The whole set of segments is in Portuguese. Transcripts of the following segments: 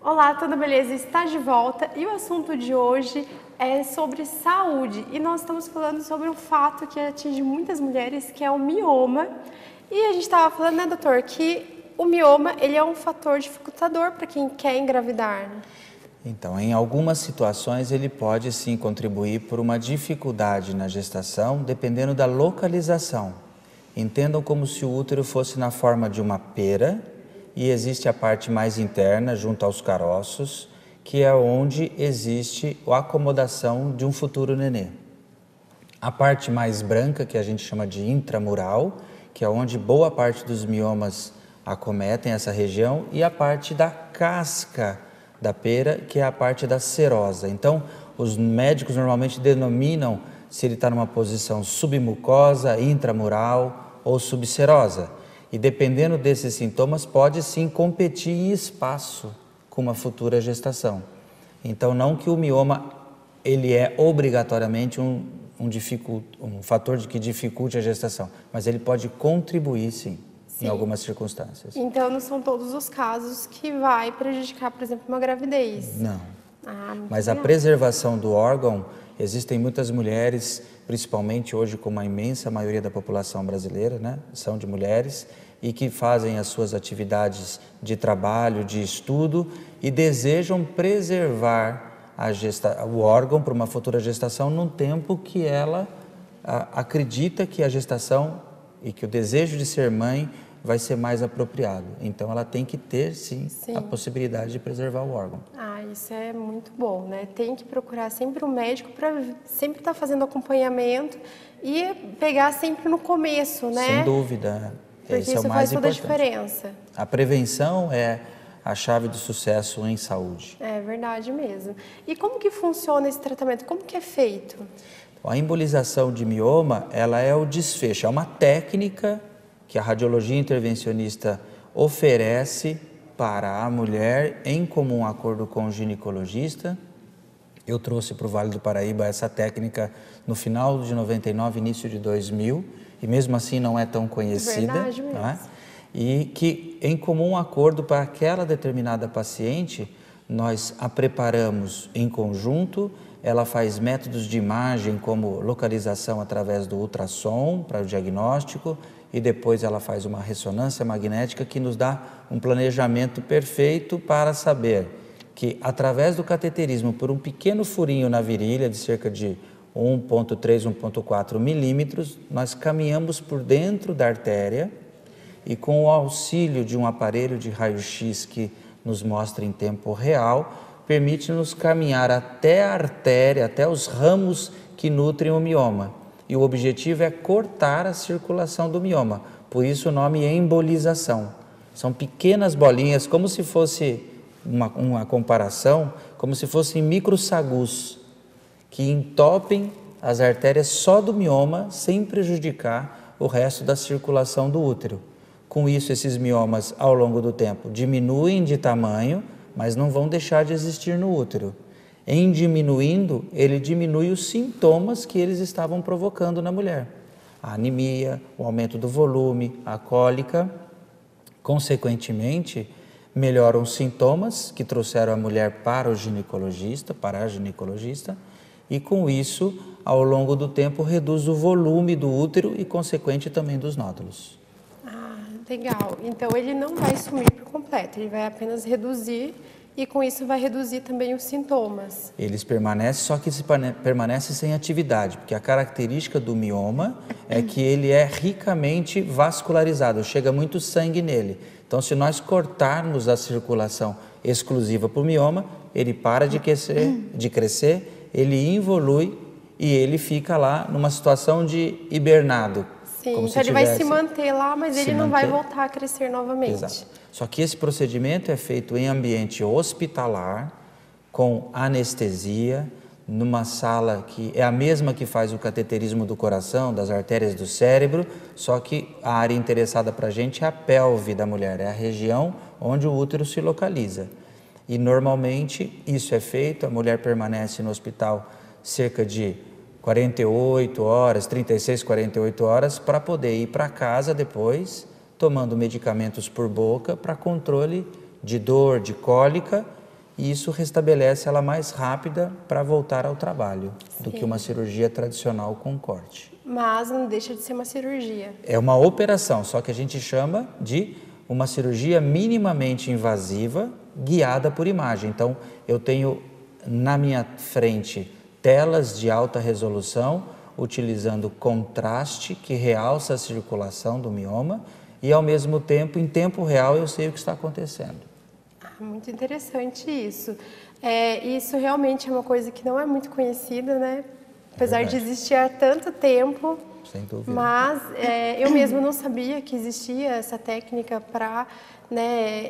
Olá, tudo beleza? Está de volta e o assunto de hoje é sobre saúde e nós estamos falando sobre um fato que atinge muitas mulheres, que é o mioma. E a gente estava falando, né, doutor, que o mioma ele é um fator dificultador para quem quer engravidar, né? Então, em algumas situações ele pode sim contribuir por uma dificuldade na gestação, dependendo da localização. Entendam como se o útero fosse na forma de uma pera e existe a parte mais interna, junto aos caroços, que é onde existe a acomodação de um futuro nenê. A parte mais branca, que a gente chama de intramural, que é onde boa parte dos miomas acometem essa região, e a parte da casca da pera, que é a parte da serosa. Então, os médicos normalmente denominam se ele está numa posição submucosa, intramural ou subserosa. E dependendo desses sintomas, pode sim competir em espaço com uma futura gestação. Então, não que o mioma ele é obrigatoriamente um fator que dificulte a gestação, mas ele pode contribuir sim. Em algumas circunstâncias. Então, não são todos os casos que vai prejudicar, por exemplo, uma gravidez? Não. Mas a preservação do órgão, existem muitas mulheres, principalmente hoje como a imensa maioria da população brasileira, né, são de mulheres, e que fazem as suas atividades de trabalho, de estudo, e desejam preservar o órgão para uma futura gestação num tempo que ela acredita que a gestação e que o desejo de ser mãe vai ser mais apropriado. Então, ela tem que ter, sim, a possibilidade de preservar o órgão. Isso é muito bom, né? Tem que procurar sempre um médico para sempre estar fazendo acompanhamento e pegar sempre no começo, né? Sem dúvida. Porque isso faz toda a diferença. A prevenção é a chave do sucesso em saúde. É verdade mesmo. E como que funciona esse tratamento? Como que é feito? A embolização de mioma, ela é o desfecho, é uma técnica que a radiologia intervencionista oferece para a mulher em comum acordo com o ginecologista. Eu trouxe para o Vale do Paraíba essa técnica no final de 99, início de 2000, e mesmo assim não é tão conhecida. Verdade mesmo. Não é? E que em comum acordo para aquela determinada paciente, nós a preparamos em conjunto. Ela faz métodos de imagem como localização através do ultrassom para o diagnóstico e depois ela faz uma ressonância magnética que nos dá um planejamento perfeito para saber que através do cateterismo por um pequeno furinho na virilha de cerca de 1,3, 1,4 milímetros, nós caminhamos por dentro da artéria e com o auxílio de um aparelho de raio-x que nos mostra em tempo real, permite-nos caminhar até a artéria, até os ramos que nutrem o mioma. E o objetivo é cortar a circulação do mioma, por isso o nome é embolização. São pequenas bolinhas, como se fosse uma comparação, como se fossem microsagus, que entopem as artérias só do mioma, sem prejudicar o resto da circulação do útero. Com isso, esses miomas, ao longo do tempo, diminuem de tamanho, mas não vão deixar de existir no útero. Em diminuindo, ele diminui os sintomas que eles estavam provocando na mulher. A anemia, o aumento do volume, a cólica. Consequentemente, melhoram os sintomas que trouxeram a mulher para o ginecologista, para a ginecologista, e com isso, ao longo do tempo, reduz o volume do útero e, consequente, também dos nódulos. Legal. Então, ele não vai sumir por completo, ele vai apenas reduzir e com isso vai reduzir também os sintomas. Eles permanecem, só que permanece sem atividade, porque a característica do mioma é que ele é ricamente vascularizado, chega muito sangue nele. Então, se nós cortarmos a circulação exclusiva para o mioma, ele para de crescer, ele involui e ele fica lá numa situação de hibernado. Sim, então ele vai se manter lá, mas ele não vai voltar a crescer novamente. Exato. Só que esse procedimento é feito em ambiente hospitalar, com anestesia, numa sala que é a mesma que faz o cateterismo do coração, das artérias do cérebro, só que a área interessada para a gente é a pelve da mulher, é a região onde o útero se localiza. E normalmente isso é feito, a mulher permanece no hospital cerca de 48 horas, 36, 48 horas, para poder ir para casa depois, tomando medicamentos por boca para controle de dor, de cólica, e isso restabelece ela mais rápida para voltar ao trabalho do que uma cirurgia tradicional com corte. Mas não deixa de ser uma cirurgia. É uma operação, só que a gente chama de uma cirurgia minimamente invasiva, guiada por imagem. Então, eu tenho na minha frente telas de alta resolução, utilizando contraste que realça a circulação do mioma e, ao mesmo tempo, em tempo real, eu sei o que está acontecendo. Muito interessante isso. Isso realmente é uma coisa que não é muito conhecida, né? Apesar de existir há tanto tempo. Sem dúvida. Mas eu mesma não sabia que existia essa técnica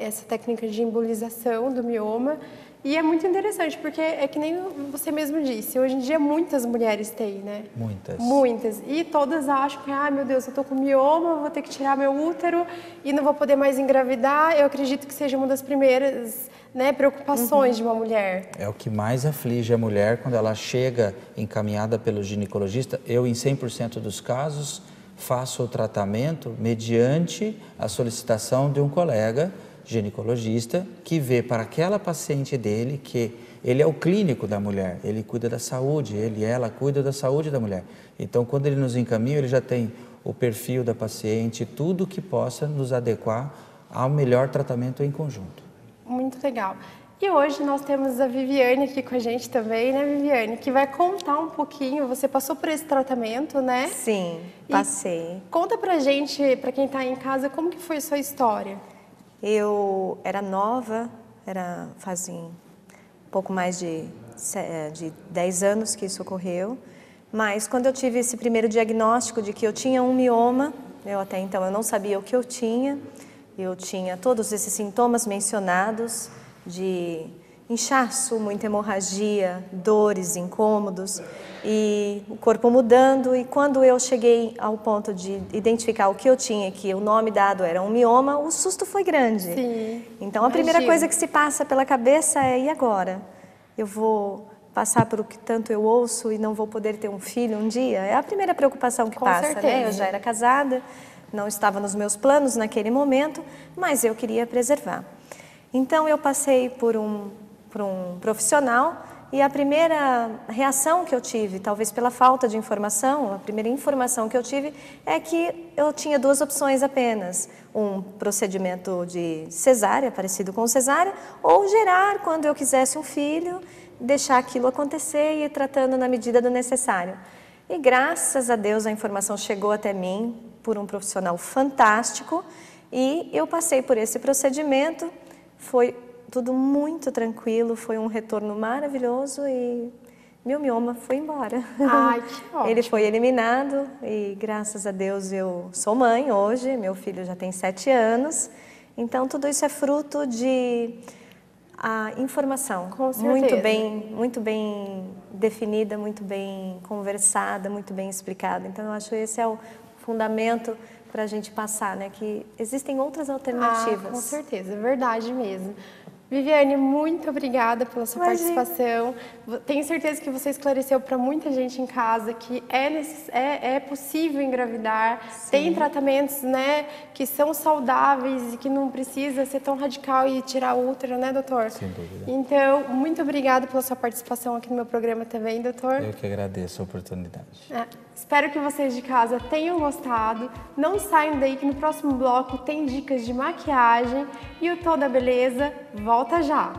essa técnica de embolização do mioma. E é muito interessante, porque é que nem você mesmo disse, hoje em dia muitas mulheres têm, né? Muitas. Muitas. E todas acham que, meu Deus, eu tô com mioma, vou ter que tirar meu útero e não vou poder mais engravidar. Eu acredito que seja uma das primeiras, preocupações de uma mulher. É o que mais aflige a mulher quando ela chega encaminhada pelo ginecologista. Eu, em 100% dos casos, faço o tratamento mediante a solicitação de um colega ginecologista que vê para aquela paciente dele que ele é o clínico da mulher, ele cuida da saúde, ela cuida da saúde da mulher. Então, quando ele nos encaminha, ele já tem o perfil da paciente, tudo que possa nos adequar ao melhor tratamento em conjunto. Muito legal. E hoje nós temos a Viviane aqui com a gente também, né, Viviane? Que vai contar um pouquinho, você passou por esse tratamento, né? Sim, passei. E conta pra gente, pra quem tá em casa, como que foi a sua história? Eu era nova, fazia um pouco mais de 10 anos que isso ocorreu, mas quando eu tive esse primeiro diagnóstico de que eu tinha um mioma, até então eu não sabia o que eu tinha todos esses sintomas mencionados de inchaço, muita hemorragia, dores, incômodos e o corpo mudando. E quando eu cheguei ao ponto de identificar o que eu tinha, que o nome dado era um mioma, o susto foi grande. Sim, então a primeira coisa que se passa pela cabeça é: e agora? Eu vou passar por o que tanto eu ouço e não vou poder ter um filho um dia? É a primeira preocupação que passa, certeza. né? Eu já era casada, não estava nos meus planos naquele momento, mas eu queria preservar. Então eu passei por um profissional e a primeira reação que eu tive, talvez pela falta de informação, a primeira informação que eu tive é que eu tinha duas opções apenas: um procedimento de cesárea, parecido com cesárea, ou gerar quando eu quisesse um filho, deixar aquilo acontecer e ir tratando na medida do necessário. E graças a Deus a informação chegou até mim por um profissional fantástico e eu passei por esse procedimento, foi tudo muito tranquilo, foi um retorno maravilhoso e meu mioma foi embora. Ai, que ótimo. Ele foi eliminado e graças a Deus eu sou mãe hoje, meu filho já tem 7 anos, então tudo isso é fruto de a informação. Com certeza. Muito bem definida, muito bem conversada, muito bem explicada. Então eu acho que esse é o fundamento para a gente passar, né? Que existem outras alternativas. Com certeza, é verdade mesmo. Viviane, muito obrigada pela sua participação. Tenho certeza que você esclareceu para muita gente em casa que é possível engravidar. Sim. Tem tratamentos, né, que são saudáveis e que não precisa ser tão radical e tirar o útero, né, doutor? Sem dúvida. Então, muito obrigada pela sua participação aqui no meu programa também, doutor. Eu que agradeço a oportunidade. Espero que vocês de casa tenham gostado. Não saiam daí que no próximo bloco tem dicas de maquiagem e o Toda Beleza volta já!